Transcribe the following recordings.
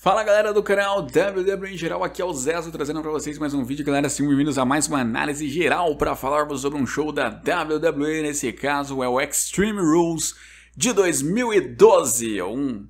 Fala galera do canal WWE em geral, aqui é o Zezo trazendo pra vocês mais um vídeo, galera. Sejam bem-vindos a mais uma análise geral para falarmos sobre um show da WWE, nesse caso é o Extreme Rules de 2012, um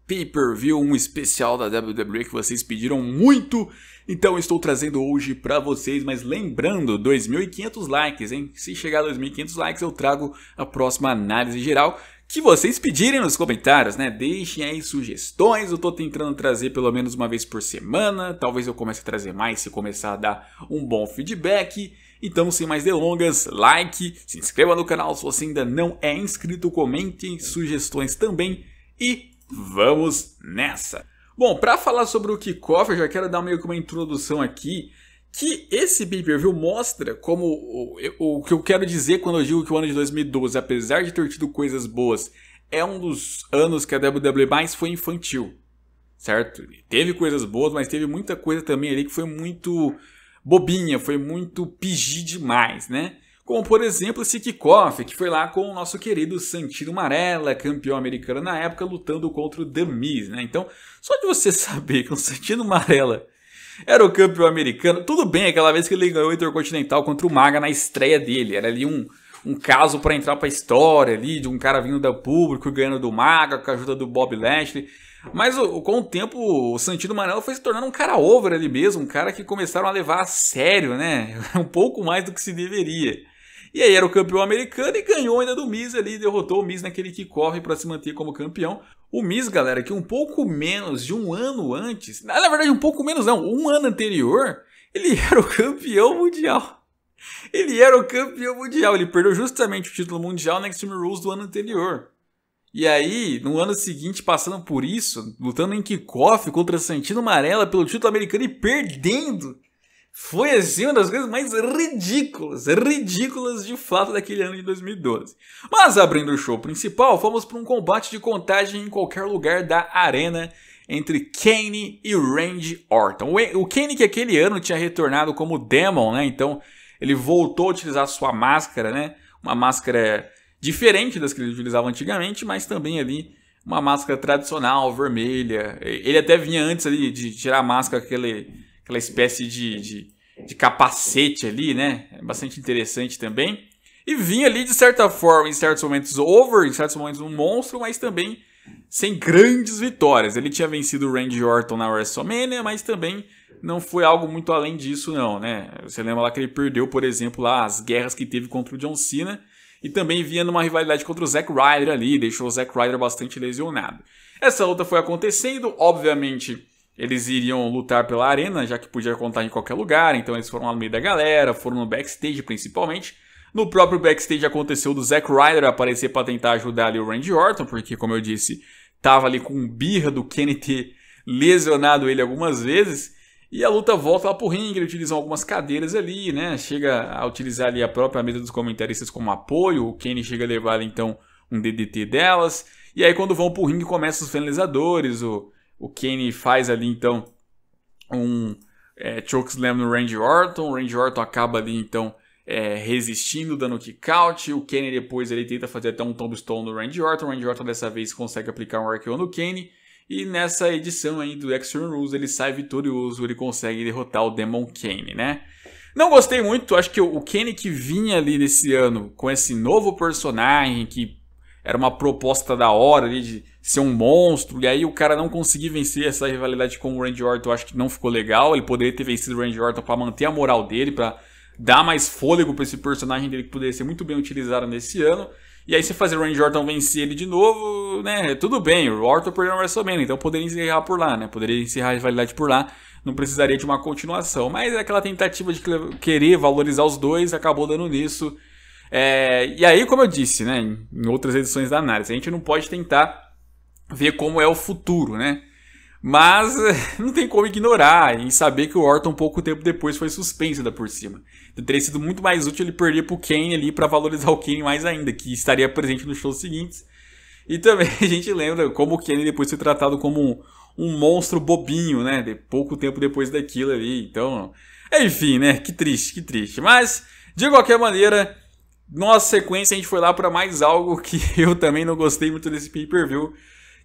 pay-per-view, um especial da WWE que vocês pediram muito, então estou trazendo hoje pra vocês, mas lembrando, 2.500 likes, hein? Se chegar a 2.500 likes eu trago a próxima análise geral, que vocês pedirem nos comentários, né? Deixem aí sugestões, eu tô tentando trazer pelo menos uma vez por semana, talvez eu comece a trazer mais se começar a dar um bom feedback. Então, sem mais delongas, like, se inscreva no canal se você ainda não é inscrito, comentem sugestões também e vamos nessa! Bom, para falar sobre o kickoff, eu já quero dar meio que uma introdução aqui, que esse pay-per-view mostra como o que eu quero dizer quando eu digo que o ano de 2012, apesar de ter tido coisas boas, é um dos anos que a WWE mais foi infantil, certo? Teve coisas boas, mas teve muita coisa também ali que foi muito bobinha, foi muito PG demais, né? Como, por exemplo, esse kickoff, que foi lá com o nosso querido Santino Marella, campeão americano na época, lutando contra o The Miz, né? Então, só de você saber que o Santino Marella era o campeão americano, tudo bem, aquela vez que ele ganhou o Intercontinental contra o Maga na estreia dele, era ali um caso para entrar para a história ali, de um cara vindo do público, ganhando do Maga, com a ajuda do Bob Lashley. Mas com o tempo, o Santino Marella foi se tornando um cara over ali mesmo, um cara que começaram a levar a sério, né? Um pouco mais do que se deveria. E aí era o campeão americano e ganhou ainda do Miz ali, derrotou o Miz naquele kickoff para se manter como campeão. O Miz, galera, que um pouco menos de um ano antes, na verdade um pouco menos não, um ano anterior, ele era o campeão mundial. Ele era o campeão mundial, ele perdeu justamente o título mundial na Extreme Rules do ano anterior. E aí, no ano seguinte, passando por isso, lutando em kickoff contra Santino Marella pelo título americano e perdendo. Foi assim uma das coisas mais ridículas de fato daquele ano de 2012. Mas abrindo o show principal, fomos para um combate de contagem em qualquer lugar da arena entre Kane e Randy Orton. O Kane que aquele ano tinha retornado como Demon, né? Então ele voltou a utilizar sua máscara, né? Uma máscara diferente das que ele utilizava antigamente, mas também ali uma máscara tradicional, vermelha. Ele até vinha antes ali de tirar a máscara, aquela espécie de capacete ali, né? É bastante interessante também. E vinha ali, de certa forma, em certos momentos over, em certos momentos um monstro, mas também sem grandes vitórias. Ele tinha vencido o Randy Orton na WrestleMania, mas também não foi algo muito além disso, não, né? Você lembra lá que ele perdeu, por exemplo, lá as guerras que teve contra o John Cena, e também vinha numa rivalidade contra o Zack Ryder ali, deixou o Zack Ryder bastante lesionado. Essa luta foi acontecendo, obviamente eles iriam lutar pela arena, já que podia contar em qualquer lugar, então eles foram lá no meio da galera, foram no backstage principalmente. No próprio backstage aconteceu do Zack Ryder aparecer para tentar ajudar ali o Randy Orton, porque, como eu disse, tava ali com birra do Kenny ter lesionado ele algumas vezes. E a luta volta lá pro ringue, ele utiliza algumas cadeiras ali, né? Chega a utilizar ali a própria mesa dos comentaristas como apoio, o Kenny chega a levar ali, então, um DDT delas. E aí quando vão pro ringue começam os finalizadores, o Kane faz ali, então, um chokeslam no Randy Orton. O Randy Orton acaba ali, então, resistindo, dando kick out. O Kane depois ele tenta fazer até um tombstone no Randy Orton. O Randy Orton dessa vez consegue aplicar um RKO no Kane. E nessa edição aí do Extreme Rules ele sai vitorioso, ele consegue derrotar o Demon Kane, né? Não gostei muito, acho que o Kane que vinha ali nesse ano com esse novo personagem que era uma proposta da hora ali de ser um monstro, e aí o cara não conseguir vencer essa rivalidade com o Randy Orton, eu acho que não ficou legal. Ele poderia ter vencido o Randy Orton para manter a moral dele, para dar mais fôlego para esse personagem dele que poderia ser muito bem utilizado nesse ano. E aí se fazer o Randy Orton vencer ele de novo, né, tudo bem, o Orton perdeu no WrestleMania, então poderia encerrar por lá, né, poderia encerrar a rivalidade por lá, não precisaria de uma continuação. Mas aquela tentativa de querer valorizar os dois acabou dando nisso. E aí, como eu disse, né, em outras edições da análise, a gente não pode tentar ver como é o futuro, né? Mas não tem como ignorar e saber que o Orton pouco tempo depois foi suspenso ainda por cima. Então, teria sido muito mais útil ele perder pro Kane ali para valorizar o Kane mais ainda, que estaria presente nos shows seguintes. E também a gente lembra como o Kane depois foi tratado como um monstro bobinho, né? Pouco tempo depois daquilo ali. Então, enfim, né? Que triste, que triste. Mas, de qualquer maneira, nossa sequência a gente foi lá para mais algo que eu também não gostei muito desse pay-per-view,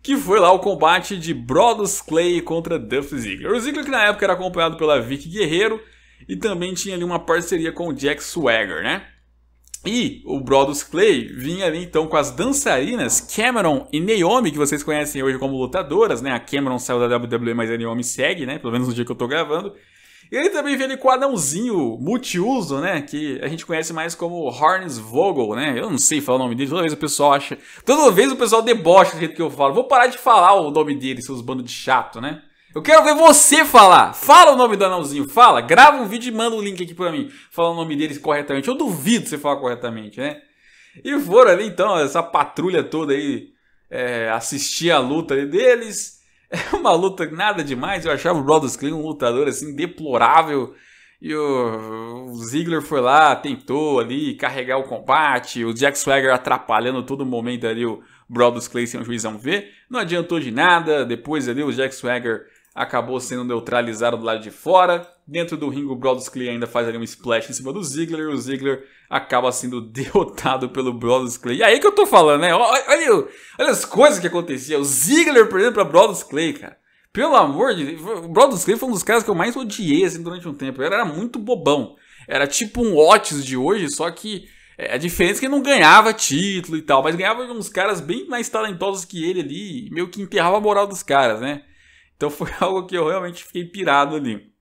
que foi lá o combate de Brodus Clay contra Dolph Ziggler. O Ziggler que na época era acompanhado pela Vicky Guerreiro e também tinha ali uma parceria com o Jack Swagger, né? E o Brodus Clay vinha ali então com as dançarinas Cameron e Naomi, que vocês conhecem hoje como lutadoras, né? A Cameron saiu da WWE, mas a Naomi segue, né? Pelo menos no dia que eu tô gravando. E ele também veio ali com o anãozinho multiuso, né? Que a gente conhece mais como Hornswoggle, né? Eu não sei falar o nome dele, toda vez o pessoal acha... Toda vez o pessoal debocha do jeito que eu falo. Vou parar de falar o nome dele, seus bandos de chato, né? Eu quero ver você falar. Fala o nome do anãozinho, fala. Grava um vídeo e manda o link aqui pra mim. Fala o nome dele corretamente. Eu duvido você falar corretamente, né? E foram ali então, essa patrulha toda aí, assistir a luta ali deles. É uma luta nada demais. Eu achava o Brodus Clay um lutador assim deplorável. E o Ziggler foi lá, tentou ali carregar o combate. O Jack Swagger atrapalhando todo momento ali o Brodus Clay sem o juizão ver. Não adiantou de nada. Depois ali o Jack Swagger acabou sendo neutralizado do lado de fora. Dentro do ringue o Brodus Clay ainda faz ali um splash em cima do Ziggler. O Ziggler acaba sendo derrotado pelo Brodus Clay. E aí que eu tô falando, né? Olha as coisas que aconteciam. O Ziggler perdendo pra Brodus Clay, cara. Pelo amor de Deus. O Brodus Clay foi um dos caras que eu mais odiei assim, durante um tempo. Ele era muito bobão. Era tipo um Otis de hoje, só que a diferença é que ele não ganhava título e tal. Mas ganhava uns caras bem mais talentosos que ele ali. Meio que enterrava a moral dos caras, né? Então foi algo que eu realmente fiquei pirado ali.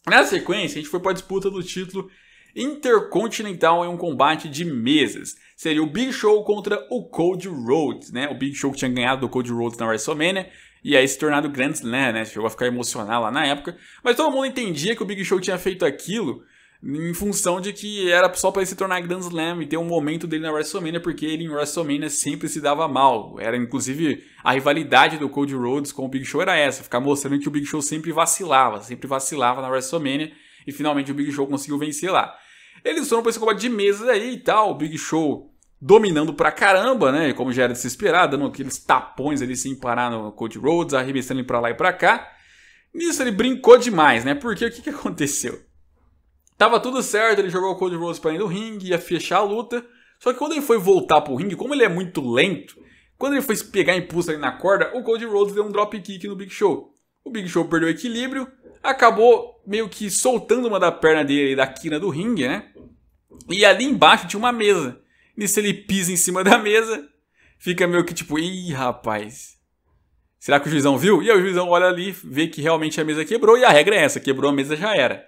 Na sequência, a gente foi para a disputa do título Intercontinental em um combate de mesas. Seria o Big Show contra o Cody Rhodes, né? O Big Show que tinha ganhado do Cody Rhodes na WrestleMania e aí se tornado Grand Slam, né? Chegou a ficar emocional lá na época. Mas todo mundo entendia que o Big Show tinha feito aquilo em função de que era só para ele se tornar Grand Slam e ter um momento dele na WrestleMania, porque ele em WrestleMania sempre se dava mal. Era inclusive a rivalidade do Cody Rhodes com o Big Show era essa, ficar mostrando que o Big Show sempre vacilava na WrestleMania e finalmente o Big Show conseguiu vencer lá. Eles foram para esse combate de mesas aí e tal, o Big Show dominando pra caramba, né, como já era de se esperar, dando aqueles tapões ali sem parar no Cody Rhodes, arremessando ele pra lá e pra cá. Nisso ele brincou demais, né, porque o que aconteceu? Tava tudo certo, ele jogou o Cody Rhodes pra dentro do ringue, ia fechar a luta. Só que quando ele foi voltar pro ringue, como ele é muito lento, quando ele foi pegar impulso ali na corda, o Cody Rhodes deu um dropkick no Big Show. O Big Show perdeu o equilíbrio, acabou meio que soltando uma da perna dele da quina do ringue, né? E ali embaixo tinha uma mesa. Nisso ele pisa em cima da mesa, fica meio que tipo, ih, rapaz, será que o juizão viu? E aí o juizão olha ali, vê que realmente a mesa quebrou, e a regra é essa, quebrou a mesa já era.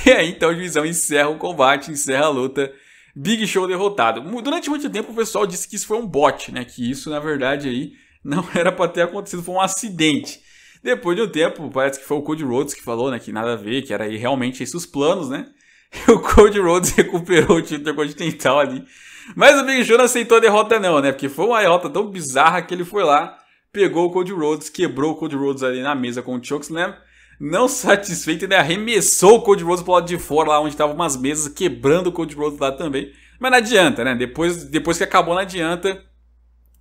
E aí então o juizão encerra o combate, encerra a luta, Big Show derrotado. Durante muito tempo o pessoal disse que isso foi um bot, né? Que isso na verdade aí não era pra ter acontecido, foi um acidente. Depois de um tempo, parece que foi o Cody Rhodes que falou, né? Que nada a ver, que era aí realmente esses os planos, né? E o Cody Rhodes recuperou o título intercontinental ali. Mas o Big Show não aceitou a derrota não, né? Porque foi uma derrota tão bizarra que ele foi lá, pegou o Cody Rhodes, quebrou o Cody Rhodes ali na mesa com o Chokeslam. Não satisfeito, ele arremessou o Cody Rhodes pro lado de fora, lá onde estavam umas mesas, quebrando o Cody Rhodes lá também. Mas não adianta, né? Depois que acabou, não adianta.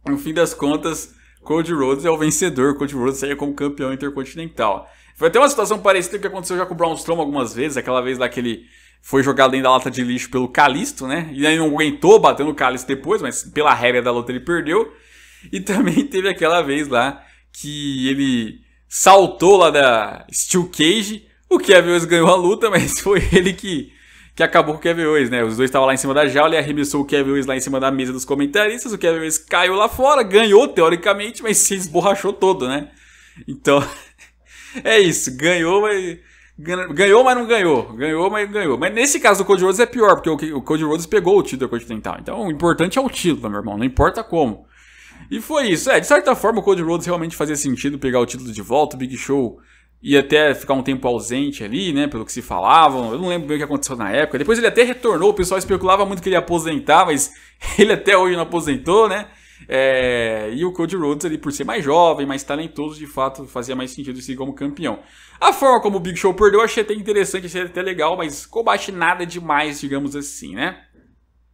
No fim das contas, Cody Rhodes é o vencedor. Cody Rhodes saiu como campeão intercontinental. Foi até uma situação parecida que aconteceu já com o Braun Strowman algumas vezes. Aquela vez lá que ele foi jogado dentro da lata de lixo pelo Kalisto, né? E aí não aguentou, bateu no Kalisto depois, mas pela regra da luta ele perdeu. E também teve aquela vez lá que ele saltou lá da Steel Cage, o Kevin Owens ganhou a luta, mas foi ele que acabou com o Kevin Owens, né? Os dois estavam lá em cima da jaula e arremessou o Kevin Owens lá em cima da mesa dos comentaristas, o Kevin Owens caiu lá fora, ganhou teoricamente, mas se esborrachou todo, né? Então, é isso, ganhou, mas não ganhou, ganhou, mas ganhou. Mas nesse caso do Cody Rhodes é pior, porque o Cody Rhodes pegou o título continental, então o importante é o título, meu irmão, não importa como. E foi isso, de certa forma o Cody Rhodes realmente fazia sentido pegar o título de volta, o Big Show ia até ficar um tempo ausente ali, né, pelo que se falavam, eu não lembro bem o que aconteceu na época, depois ele até retornou, o pessoal especulava muito que ele ia aposentar, mas ele até hoje não aposentou, né, e o Cody Rhodes ali por ser mais jovem, mais talentoso, de fato fazia mais sentido seguir como campeão. A forma como o Big Show perdeu eu achei até interessante, achei até legal, mas combate nada demais, digamos assim, né.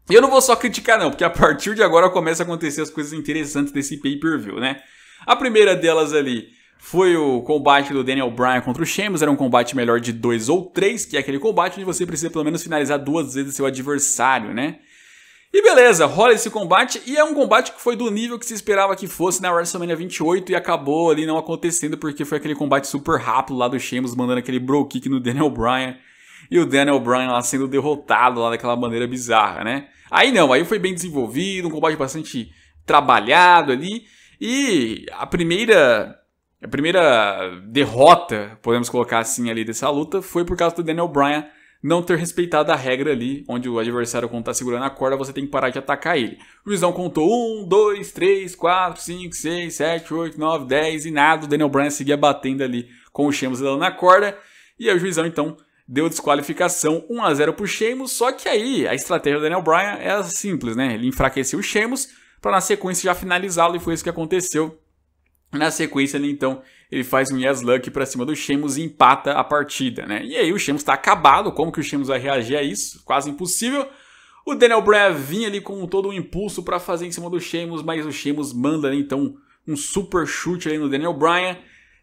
E eu não vou só criticar não, porque a partir de agora começa a acontecer as coisas interessantes desse pay-per-view, né? A primeira delas ali foi o combate do Daniel Bryan contra o Sheamus, era um combate melhor de 2 ou 3, que é aquele combate onde você precisa pelo menos finalizar 2 vezes seu adversário, né? E beleza, rola esse combate, e é um combate que foi do nível que se esperava que fosse na WrestleMania 28 e acabou ali não acontecendo porque foi aquele combate super rápido lá do Sheamus mandando aquele bro kick no Daniel Bryan e o Daniel Bryan lá sendo derrotado lá daquela maneira bizarra, né? Aí não, aí foi bem desenvolvido, um combate bastante trabalhado ali e a primeira derrota, podemos colocar assim ali dessa luta, foi por causa do Daniel Bryan não ter respeitado a regra ali, onde o adversário, quando tá segurando a corda, você tem que parar de atacar ele. O juizão contou 1, 2, 3, 4, 5, 6, 7, 8, 9, 10 e nada. O Daniel Bryan seguia batendo ali com o Sheamus na corda. E aí o juizão, então, deu desqualificação 1-0 pro Sheamus. Só que aí a estratégia do Daniel Bryan é simples, né? Ele enfraqueceu o Sheamus para na sequência já finalizá-lo e foi isso que aconteceu. Na sequência ali, então, ele faz um Yes Luck pra cima do Sheamus e empata a partida, né? E aí o Sheamus tá acabado, como que o Sheamus vai reagir a isso? Quase impossível. O Daniel Bryan vinha ali com todo o impulso pra fazer em cima do Sheamus, mas o Sheamus manda ali, então, um super chute ali no Daniel Bryan.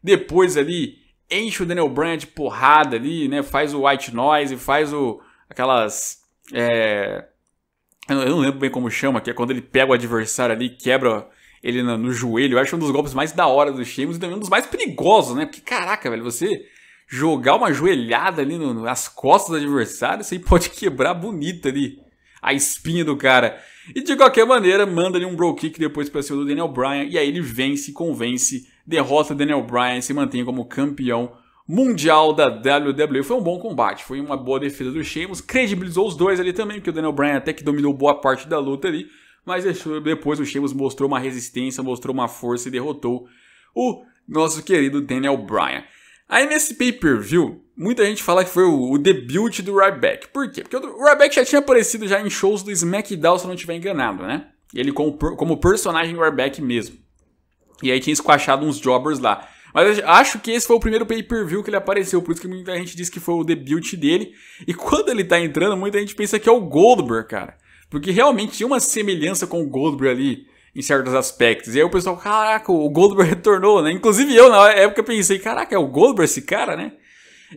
Depois ali, enche o Daniel Bryan de porrada ali, né? Faz o White Noise, faz aquelas... Eu não lembro bem como chama, que é quando ele pega o adversário ali, quebra... ele no joelho. Eu acho um dos golpes mais da hora do Sheamus e também um dos mais perigosos, né? Porque, caraca, velho, você jogar uma joelhada ali nas costas do adversário, você pode quebrar bonito ali a espinha do cara. E de qualquer maneira, manda ali um bro kick depois pra cima do Daniel Bryan, e aí ele vence, convence, derrota o Daniel Bryan e se mantém como campeão mundial da WWE. Foi um bom combate, foi uma boa defesa do Sheamus, credibilizou os dois ali também, porque o Daniel Bryan até que dominou boa parte da luta ali. Mas depois o Sheamus mostrou uma resistência, mostrou uma força e derrotou o nosso querido Daniel Bryan. Aí nesse pay-per-view, muita gente fala que foi o debut do Ryback. Por quê? Porque o Ryback já tinha aparecido já em shows do SmackDown, se eu não estiver enganado, né? Ele como personagem Ryback mesmo. E aí tinha squashado uns jobbers lá. Mas eu acho que esse foi o primeiro pay-per-view que ele apareceu, por isso que muita gente diz que foi o debut dele. E quando ele tá entrando, muita gente pensa que é o Goldberg, cara. Porque realmente tinha uma semelhança com o Goldberg ali, em certos aspectos. E aí o pessoal, caraca, o Goldberg retornou, né? Inclusive eu, na época, pensei, caraca, é o Goldberg esse cara, né?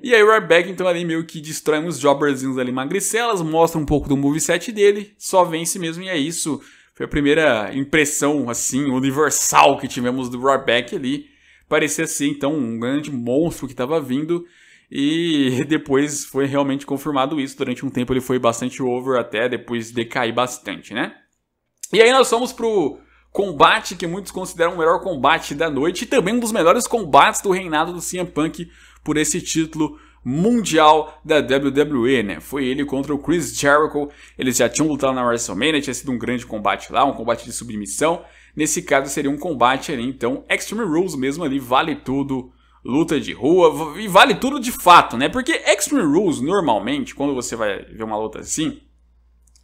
E aí o Ryback, então, ali meio que destrói uns jobberzinhos ali magricelas, mostra um pouco do moveset dele, só vence mesmo, e é isso. Foi a primeira impressão, assim, universal que tivemos do Ryback ali. Parecia ser, então, um grande monstro que estava vindo. E depois foi realmente confirmado isso. Durante um tempo ele foi bastante over até depois decair bastante, né? E aí nós fomos pro combate que muitos consideram o melhor combate da noite. E também um dos melhores combates do reinado do CM Punk por esse título mundial da WWE, né? Foi ele contra o Chris Jericho. Eles já tinham lutado na WrestleMania, tinha sido um grande combate lá, um combate de submissão. Nesse caso seria um combate ali, então, Extreme Rules mesmo ali, vale tudo. Luta de rua, e vale tudo de fato, né? Porque Extreme Rules, normalmente, quando você vai ver uma luta assim,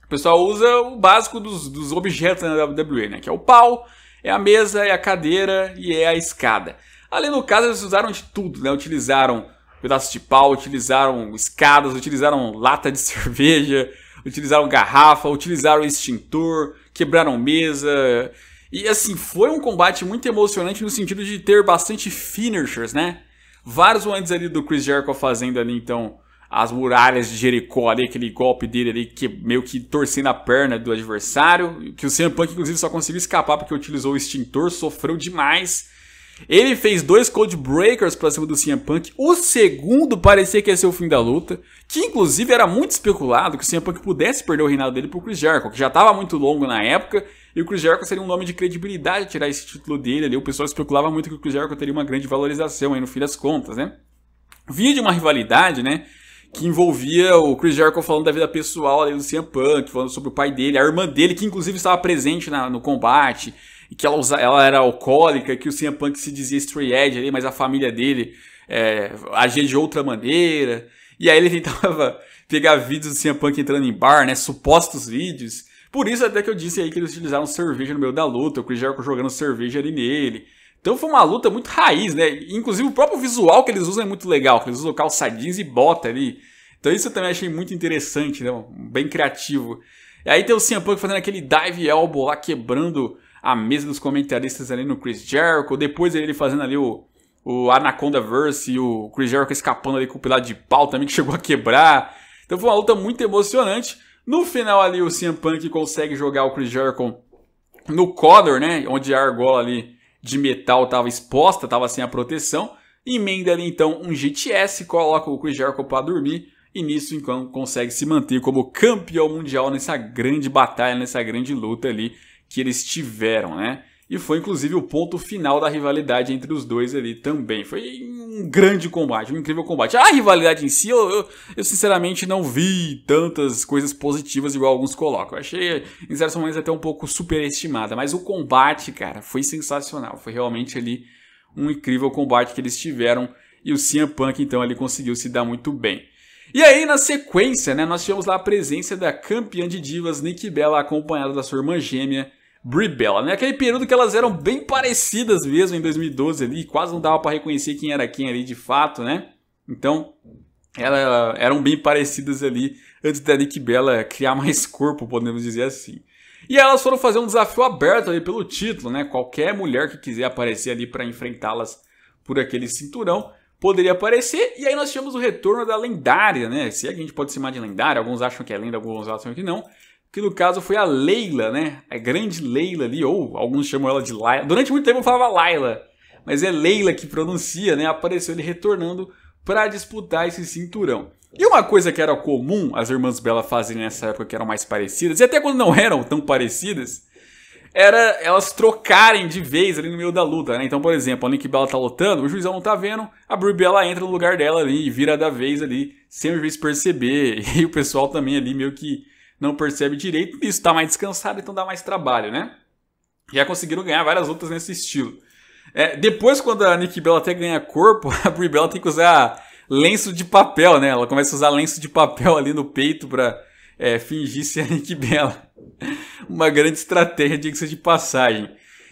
o pessoal usa o básico dos objetos na WWE, né? Que é o pau, é a mesa, é a cadeira e é a escada. Ali no caso eles usaram de tudo, né? Utilizaram pedaços de pau, utilizaram escadas, utilizaram lata de cerveja, utilizaram garrafa, utilizaram extintor, quebraram mesa... E assim, foi um combate muito emocionante no sentido de ter bastante finishers, né? Vários momentos ali do Chris Jericho fazendo ali, então, as muralhas de Jericó ali, aquele golpe dele ali, que meio que torcendo a perna do adversário, que o CM Punk, inclusive, só conseguiu escapar porque utilizou o extintor, sofreu demais. Ele fez 2 Code Breakers pra cima do CM Punk. O segundo parecia que ia ser o fim da luta, que inclusive era muito especulado que o CM Punk pudesse perder o reinado dele pro Chris Jericho, que já estava muito longo na época, e o Chris Jericho seria um nome de credibilidade tirar esse título dele ali. O pessoal especulava muito que o Chris Jericho teria uma grande valorização aí no fim das contas, né? Vinha de uma rivalidade, né? Que envolvia o Chris Jericho falando da vida pessoal ali do CM Punk, falando sobre o pai dele, a irmã dele, que inclusive estava presente no combate, e que ela era alcoólica, que o CM Punk se dizia straight edge ali, mas a família dele agia de outra maneira. E aí ele tentava pegar vídeos do CM Punk entrando em bar, né? Supostos vídeos. Por isso até que eu disse aí que eles utilizaram cerveja no meio da luta, o Chris Jericho jogando cerveja ali nele. Então foi uma luta muito raiz, né? Inclusive o próprio visual que eles usam é muito legal, que eles usam calça jeans e bota ali. Então isso eu também achei muito interessante, né? Bem criativo. E aí tem o CM Punk fazendo aquele dive elbow lá, quebrando a mesa dos comentaristas ali no Chris Jericho. Depois ele fazendo ali o Anaconda Verse e o Chris Jericho escapando ali com o pilar de pau também, que chegou a quebrar. Então foi uma luta muito emocionante. No final ali o CM Punk consegue jogar o Chris Jericho no collar, né? Onde a argola ali de metal estava exposta, estava sem a proteção. Emenda ali então um GTS, coloca o Chris Jericho para dormir. E nisso então consegue se manter como campeão mundial nessa grande batalha, nessa grande luta ali que eles tiveram, né? E foi inclusive o ponto final da rivalidade entre os dois ali também. Foi um grande combate, um incrível combate. A rivalidade em si, eu sinceramente não vi tantas coisas positivas igual alguns colocam. Eu achei, em certos momentos, até um pouco superestimada. Mas o combate, cara, foi sensacional. Foi realmente ali um incrível combate que eles tiveram. E o CM Punk, então, ali conseguiu se dar muito bem. E aí, na sequência, né, nós tivemos lá a presença da campeã de divas, Nikki Bella, acompanhada da sua irmã gêmea, Brie Bella, né? Aquele período que elas eram bem parecidas mesmo em 2012 ali, quase não dava para reconhecer quem era quem ali de fato, né? Então, elas eram bem parecidas ali antes da Nikki Bella criar mais corpo, podemos dizer assim. E elas foram fazer um desafio aberto ali pelo título, né? Qualquer mulher que quiser aparecer ali para enfrentá-las por aquele cinturão poderia aparecer. E aí nós tivemos o retorno da lendária, né? Se a gente pode chamar de lendária, alguns acham que é lenda, alguns acham que não. Que no caso foi a Layla, né? A grande Layla ali, ou alguns chamam ela de Layla. Durante muito tempo eu falava Layla, mas é Layla que pronuncia, né? Apareceu ele retornando para disputar esse cinturão. E uma coisa que era comum as irmãs Bella fazerem nessa época, que eram mais parecidas, e até quando não eram tão parecidas, era elas trocarem de vez ali no meio da luta, né? Então, por exemplo, a Nikki Bella tá lutando, o juizão não tá vendo, a Brie Bella entra no lugar dela ali e vira da vez ali, sem o juiz perceber. E o pessoal também ali meio que não percebe direito, isso tá mais descansado, então dá mais trabalho, né? Já conseguiram ganhar várias lutas nesse estilo. Depois, quando a Nikki Bella até ganha corpo, a Brie Bella tem que usar lenço de papel, né? Ela começa a usar lenço de papel ali no peito pra fingir ser a Nikki Bella. Uma grande estratégia, diga-se de passagem.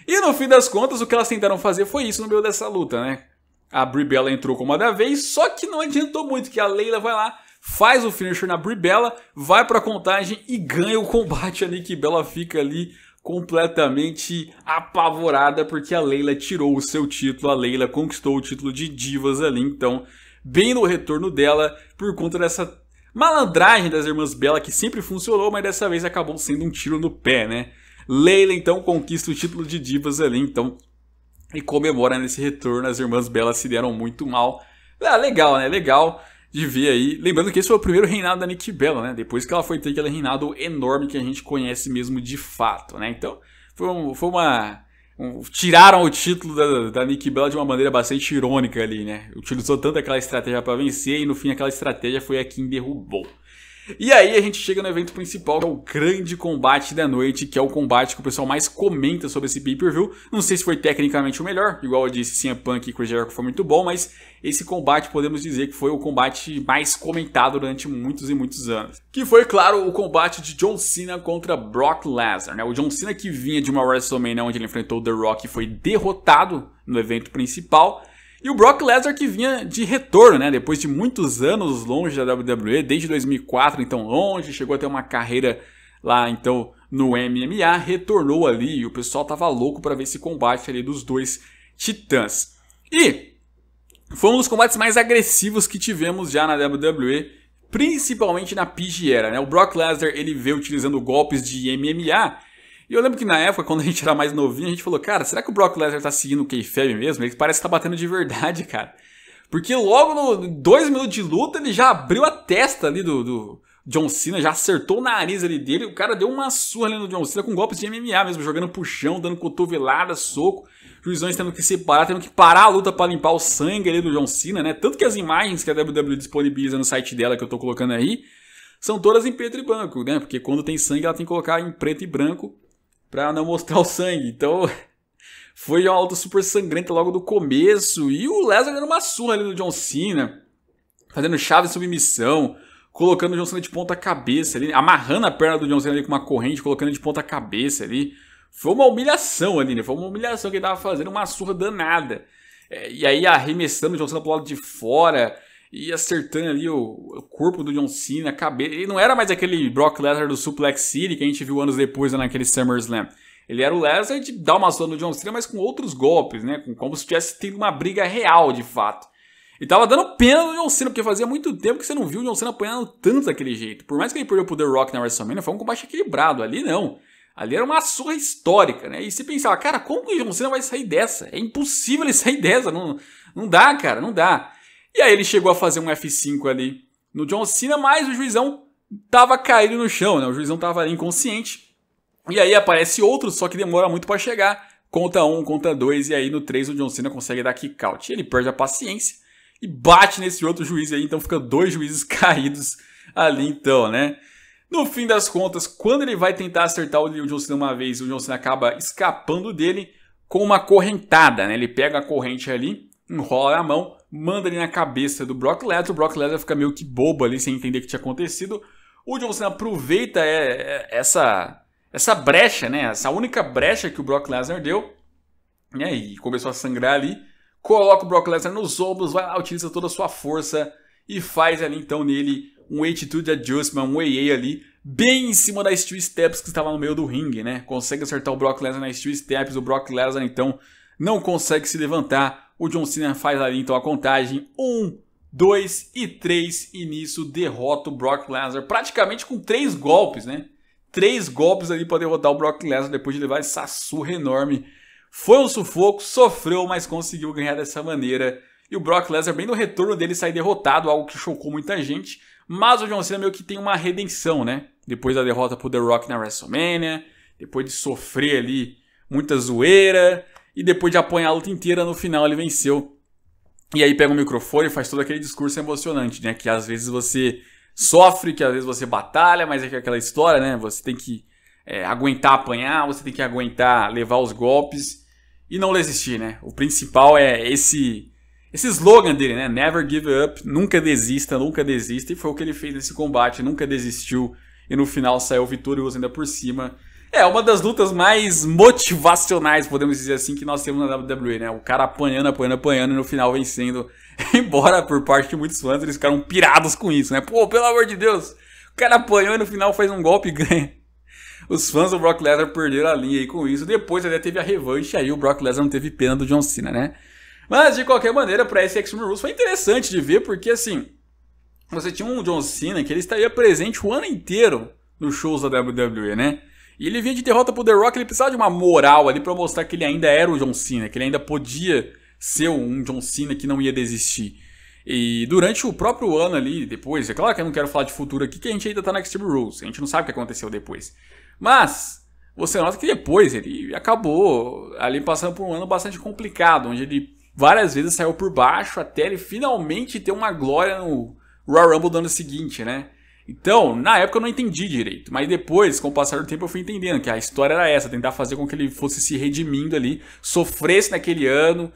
E no fim das contas, o que elas tentaram fazer foi isso no meio dessa luta, né? A Brie Bella entrou como uma da vez, só que não adiantou muito, que a Layla vai lá, faz o finisher na Brie Bella, vai pra contagem e ganha o combate. A Nikki Bella fica ali completamente apavorada porque a Layla tirou o seu título, a Layla conquistou o título de divas ali, então, bem no retorno dela, por conta dessa malandragem das irmãs Bella, que sempre funcionou, mas dessa vez acabou sendo um tiro no pé, né? Layla, então, conquista o título de divas ali, então, e comemora nesse retorno. As irmãs Bella se deram muito mal. Legal, né? Legal de ver aí. Lembrando que esse foi o primeiro reinado da Nikki Bella, né? Depois que ela foi ter aquele reinado enorme que a gente conhece mesmo de fato, né? Então, tiraram o título da Nikki Bella de uma maneira bastante irônica ali, né? Utilizou tanto aquela estratégia para vencer e no fim aquela estratégia foi a quem derrubou. E aí a gente chega no evento principal, que é o grande combate da noite, que é o combate que o pessoal mais comenta sobre esse pay-per-view. Não sei se foi tecnicamente o melhor, igual eu disse, CM Punk e Chris Jericho foi muito bom, mas esse combate podemos dizer que foi o combate mais comentado durante muitos e muitos anos. Que foi, claro, o combate de John Cena contra Brock Lesnar, né? O John Cena, que vinha de uma WrestleMania onde ele enfrentou The Rock e foi derrotado no evento principal. E o Brock Lesnar, que vinha de retorno, né? Depois de muitos anos longe da WWE, desde 2004, então longe, chegou a ter uma carreira lá, então, no MMA, retornou ali e o pessoal tava louco para ver esse combate ali dos dois titãs. E foi um dos combates mais agressivos que tivemos já na WWE, principalmente na PG Era, né? O Brock Lesnar, ele veio utilizando golpes de MMA. E eu lembro que na época, quando a gente era mais novinho, a gente falou, cara, será que o Brock Lesnar tá seguindo o kayfabe mesmo? Ele parece que tá batendo de verdade, cara. Porque logo no 2 minutos de luta, ele já abriu a testa ali do John Cena, já acertou o nariz ali dele. O cara deu uma surra ali no John Cena com golpes de MMA mesmo, jogando pro chão, dando cotovelada, soco. Juizões tendo que separar, tendo que parar a luta pra limpar o sangue ali do John Cena, né? Tanto que as imagens que a WWE disponibiliza no site dela, que eu tô colocando aí, são todas em preto e branco, né? Porque quando tem sangue, ela tem que colocar em preto e branco pra não mostrar o sangue. Então, foi uma luta super sangrenta logo do começo. E o Lesnar dando uma surra ali no John Cena, fazendo chave de submissão, colocando o John Cena de ponta cabeça ali, amarrando a perna do John Cena ali com uma corrente, colocando ele de ponta cabeça ali. Foi uma humilhação ali, né? Foi uma humilhação que ele tava fazendo, uma surra danada. E aí arremessando o John Cena pro lado de fora e acertando ali o corpo do John Cena, a cabeça. Ele não era mais aquele Brock Lesnar do Suplex City que a gente viu anos depois naquele SummerSlam. Ele era o Lesnar de dar uma surra no John Cena, mas com outros golpes, né? Como se tivesse tido uma briga real, de fato. E tava dando pena do John Cena, porque fazia muito tempo que você não viu o John Cena apanhando tanto daquele jeito. Por mais que ele perdeu pro The Rock na WrestleMania, foi um combate equilibrado. Ali não. Ali era uma surra histórica, né? E você pensava, cara, como que o John Cena vai sair dessa? É impossível ele sair dessa. Não dá, cara, não dá. E aí ele chegou a fazer um F5 ali no John Cena, mas o juizão tava caído no chão, né? O juizão tava ali inconsciente. E aí aparece outro, só que demora muito pra chegar. Conta 1, conta 2, e aí no 3 o John Cena consegue dar kick out. Ele perde a paciência e bate nesse outro juiz aí, então fica 2 juízes caídos ali então, né? No fim das contas, quando ele vai tentar acertar o John Cena uma vez, o John Cena acaba escapando dele com uma correntada, né? Ele pega a corrente ali, enrola a mão, manda ali na cabeça do Brock Lesnar. O Brock Lesnar fica meio que bobo ali, sem entender o que tinha acontecido. O John Cena aproveita essa brecha, né? Essa única brecha que o Brock Lesnar deu, né? E começou a sangrar ali. Coloca o Brock Lesnar nos ombros, vai lá, utiliza toda a sua força e faz ali então nele um Attitude Adjustment, um AA ali, bem em cima das Steel Steps que estava no meio do ringue, né? Consegue acertar o Brock Lesnar nas Steel Steps, o Brock Lesnar então não consegue se levantar. O John Cena faz ali então a contagem 1, 2 e 3 e nisso derrota o Brock Lesnar praticamente com 3 golpes, né? 3 golpes ali para derrotar o Brock Lesnar depois de levar essa surra enorme. Foi um sufoco, sofreu, mas conseguiu ganhar dessa maneira. E o Brock Lesnar, bem no retorno dele, sai derrotado, algo que chocou muita gente. Mas o John Cena meio que tem uma redenção, né? Depois da derrota pro The Rock na WrestleMania, depois de sofrer ali muita zoeira, e depois de apanhar a luta inteira, no final ele venceu. E aí pega o microfone e faz todo aquele discurso emocionante, né? Que às vezes você sofre, que às vezes você batalha, mas é que aquela história, né? Você tem que aguentar apanhar, você tem que aguentar levar os golpes e não desistir, né? O principal é esse slogan dele, né? Never give up, nunca desista, e foi o que ele fez nesse combate, nunca desistiu e no final saiu vitorioso ainda por cima. É uma das lutas mais motivacionais, podemos dizer assim, que nós temos na WWE, né? O cara apanhando e no final vencendo. Embora por parte de muitos fãs eles ficaram pirados com isso, né? Pô, pelo amor de Deus, o cara apanhou e no final faz um golpe e ganha. Os fãs do Brock Lesnar perderam a linha aí com isso. Depois até teve a revanche, aí o Brock Lesnar não teve pena do John Cena, né? Mas de qualquer maneira, para esse Extreme Rules foi interessante de ver, porque assim, você tinha um John Cena que ele estaria presente o ano inteiro nos shows da WWE, né? E ele vinha de derrota pro The Rock, ele precisava de uma moral ali pra mostrar que ele ainda era o John Cena, que ele ainda podia ser um John Cena que não ia desistir. E durante o próprio ano ali, depois, é claro que eu não quero falar de futuro aqui, que a gente ainda tá na Extreme Rules, a gente não sabe o que aconteceu depois. Mas você nota que depois ele acabou ali passando por um ano bastante complicado, onde ele várias vezes saiu por baixo até ele finalmente ter uma glória no Royal Rumble do ano seguinte, né? Então, na época eu não entendi direito, mas depois, com o passar do tempo, eu fui entendendo que a história era essa, tentar fazer com que ele fosse se redimindo ali, sofresse naquele ano,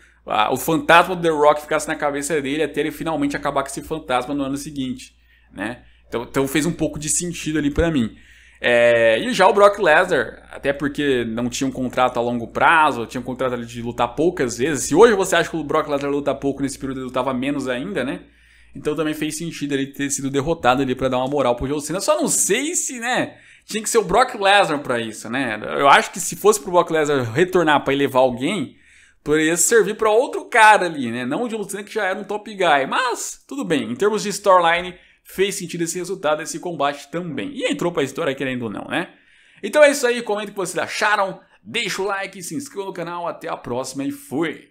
o fantasma do The Rock ficasse na cabeça dele até ele finalmente acabar com esse fantasma no ano seguinte, né? Então fez um pouco de sentido ali pra mim. E já o Brock Lesnar, até porque não tinha um contrato a longo prazo, tinha um contrato ali de lutar poucas vezes. Se hoje você acha que o Brock Lesnar luta pouco, nesse período ele lutava menos ainda, né? Então também fez sentido ele ter sido derrotado ali pra dar uma moral pro John Cena. Só não sei se, né, tinha que ser o Brock Lesnar pra isso, né? Eu acho que se fosse pro Brock Lesnar retornar pra elevar alguém, poderia servir pra outro cara ali, né? Não o John Cena que já era um top guy. Mas, tudo bem, em termos de storyline, fez sentido esse resultado, esse combate também. E entrou pra história querendo ou não, né? Então é isso aí, comenta o que vocês acharam, deixa o like, se inscreva no canal, até a próxima e fui!